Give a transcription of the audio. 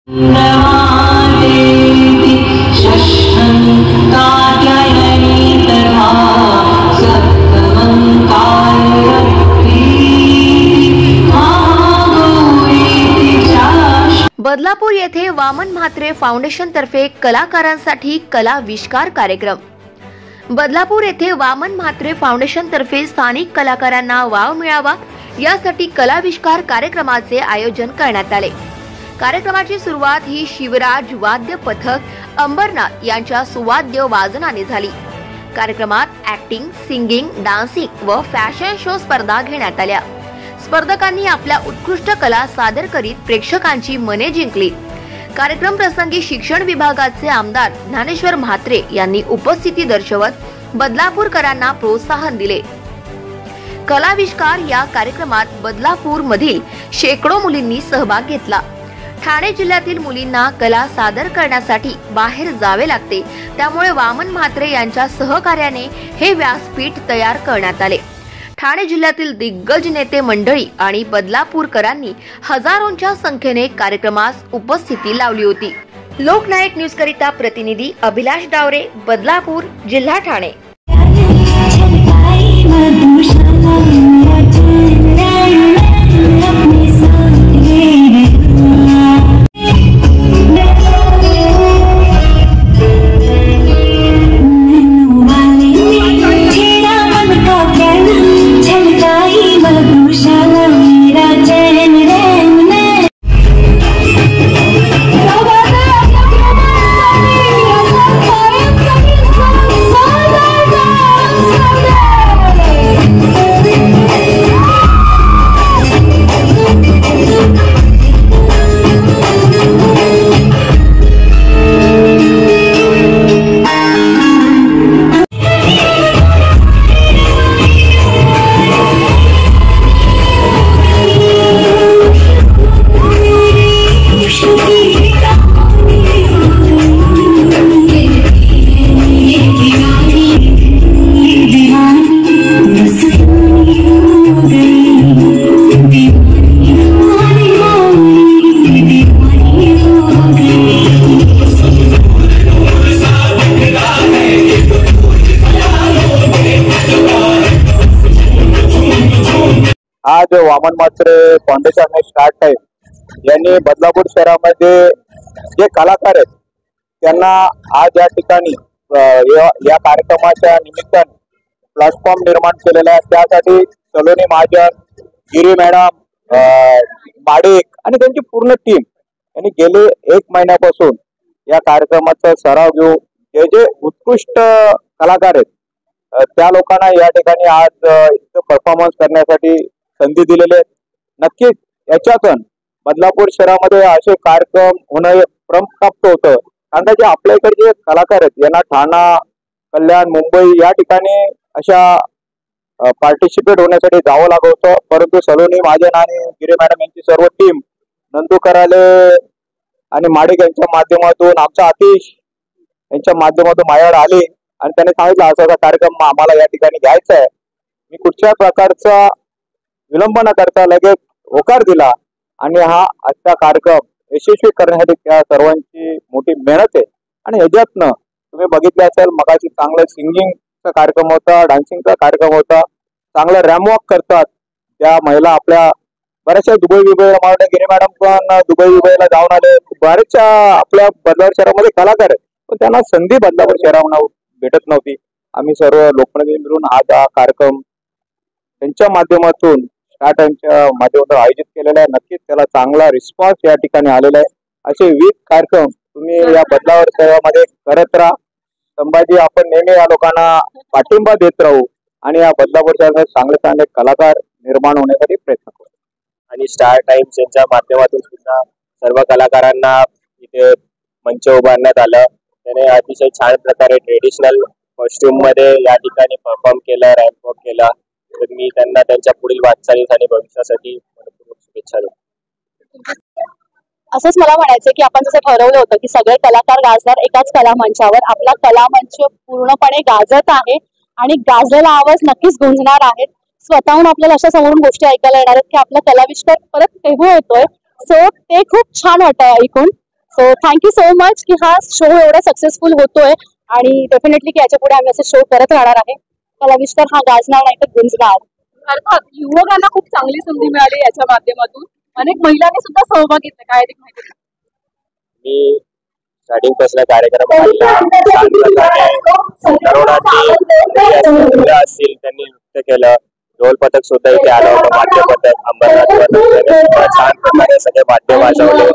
बदलापूर येथे वामन म्हात्रे फाउंडेशन तर्फे कलाकारांसाठी कलाविष्कार कार्यक्रम। बदलापूर येथे वामन म्हात्रे फाउंडेशन तर्फे स्थानिक कलाकारांना वाव मिळावा यासाठी कलाविष्कार कार्यक्रमाचे आयोजन करण्यात आले। कार्यक्रमाची सुरुवात ही शिवराज वाद्य पथक अंबरनाथ यांच्या सुवाद्य वादनाने झाली। कार्यक्रमात ऍक्टिंग, सिंगिंग, डान्सिंग व फॅशन शो स्पर्धा घेण्यात आल्या। स्पर्धकांनी आपल्या उत्कृष्ट कला सादर करीत प्रेक्षकांची मने जिंकली। कार्यक्रम प्रसंगी शिक्षण विभागाचे आमदार ज्ञानेश्वर म्हात्रे यांनी उपस्थिती दर्शवत बदलापूरकरांना प्रोत्साहन दिले। कलाविष्कार या कार्यक्रमात बदलापूर मधील शेकडो मुलींनी सहभाग घेतला। ठाणे जिल्ह्यातील मुलींना कला सादर करण्यासाठी बाहेर जावे लागते, त्यामुळे वामन म्हात्रे यांच्या सहकार्याने हे व्यासपीठ तयार करण्यात आले। ठाणे जिल्ह्यातील दिग्गज नेते मंडळी आणि बदलापूरकरांनी हजारोंच्या संख्येने कार्यक्रमास उपस्थिती लावली होती। लोकनायक न्यूज करिता प्रतिनिधी अभिलाष डावरे, बदलापूर, जिल्हा ठाणे। आज वामन म्हात्रे फाउंडेशन स्टार्ट आहे। यांनी बदलापूर शहरामध्ये जे कलाकार आहेत त्यांना आज या ठिकाणी या कार्यक्रमाच्या निमित्ताने प्लॅटफॉर्म निर्माण केलेला आहे। त्यासाठी सलोनी महाजन, गिरी मॅडम, माडिक आणि त्यांची पूर्ण टीम यांनी गेले 1 महिन्यापासून या कार्यक्रमाचा सराव घेऊन जे उत्कृष्ट कलाकार आहेत त्या लोकांना या ठिकाणी आज परफॉर्मन्स करण्यासाठी संधी दिलेली आहे। नक्कीच याच्यातून बदलापूर शहरामध्ये असे कार्यक्रम होणं प्राप्त होतं, कारण जे आपल्या इकडचे कलाकार आहेत यांना ठाणा, कल्याण, मुंबई या ठिकाणी अशा पार्टिसिपेट होण्यासाठी जावं लागत होतं। परंतु सलोनी महाजन आणि गिरे मॅडम यांची सर्व टीम, नंदू कराले आणि माडिक यांच्या माध्यमातून, आमचा आतिश यांच्या माध्यमातून माझ्याकडे आले आणि त्यांनी सांगितलं असा कार्यक्रम आम्हाला या ठिकाणी घ्यायचा आहे। मी कुठच्या प्रकारचा विलंब न करता लगेच होकार दिला आणि हा आजचा कार्यक्रम यशस्वी करण्यासाठी त्या सर्वांची मोठी मेहनत आहे। आणि ह्याच्यातनं तुम्ही बघितले असेल मगाशी चांगलं सिंगिंगचा कार्यक्रम होता, डान्सिंगचा कार्यक्रम होता, चांगलं रॅमवॉक करतात त्या महिला आपल्या बऱ्याचशा दुबई विबईला, गिरी मॅडम पण दुबई विबईला जाऊन आले। बऱ्याचशा आपल्या बदलापूर शहरामध्ये कलाकार आहेत पण त्यांना संधी बदलापूर शहरामध्ये भेटत नव्हती। आम्ही सर्व लोकप्रतिनिधी मिळून आज हा कार्यक्रम त्यांच्या माध्यमातून स्टार्टच्या माध्यमातून आयोजित केलेला आहे। नक्कीच त्याला चांगला रिस्पॉन्स या ठिकाणी आलेला आहे। असे विविध कार्यक्रम तुम्ही या बदलापूर शहरामध्ये करत राहा। संभाजी आपण नेहमी या लोकांना पाठिंबा देत राहू आणि या बदलापूर शहरात चांगले चांगले कलाकार निर्माण होण्यासाठी प्रयत्न करू। आणि स्टार टाइम्स यांच्या माध्यमातून सुद्धा सर्व कलाकारांना इथे मंच उभारण्यात आलं। त्याने अतिशय छान प्रकारे ट्रेडिशनल कॉस्ट्युम मध्ये या ठिकाणी परफॉर्म केलं, रॅम्प वॉक केला। तर मी त्यांना त्यांच्या पुढील वाटचालीसाठी भविष्यासाठी मनपूर्वक शुभेच्छा देतो। असंच मला म्हणायचं की आपण जसं ठरवलं होतं की सगळे कलाकार गाजणार एकाच कला मंचावर, आपला कला मंच पूर्णपणे गाजत आहे आणि गाजलेला आवाज नक्कीच गुंजणार आहे। स्वतःहून आपल्याला अशा समोरून गोष्टी ऐकायला येणार आहेत की आपला कलाविष्कार परत तेव्हा होतोय। सो ते खूप छान वाटतंय ऐकून। सो थँक्यू सो मच की हा शो एवढा सक्सेसफुल होतोय आणि डेफिनेटली की याच्या पुढे आम्ही असे शो करत राहणार आहे. कलाविष्कार हा गाजणार नाही तर गुंजणार. अर्थात युवकांना खूप चांगली संधी मिळाली याच्या माध्यमातून. अनेक महिलांनी सुद्धा सहभाग घेतला. काय अधिक माहिती? मी स्टार्टिंग पासून कार्यक्रम पाहिला. छान प्रकारे तरुणांनी मुलं असतील त्यांनी नृत्य केलं. ढोल पथक सुद्धा इथे आलं होतं. वाद्य पथक अंबरनाथ पथक छान प्रकारे सगळे वाद्य वाजवले.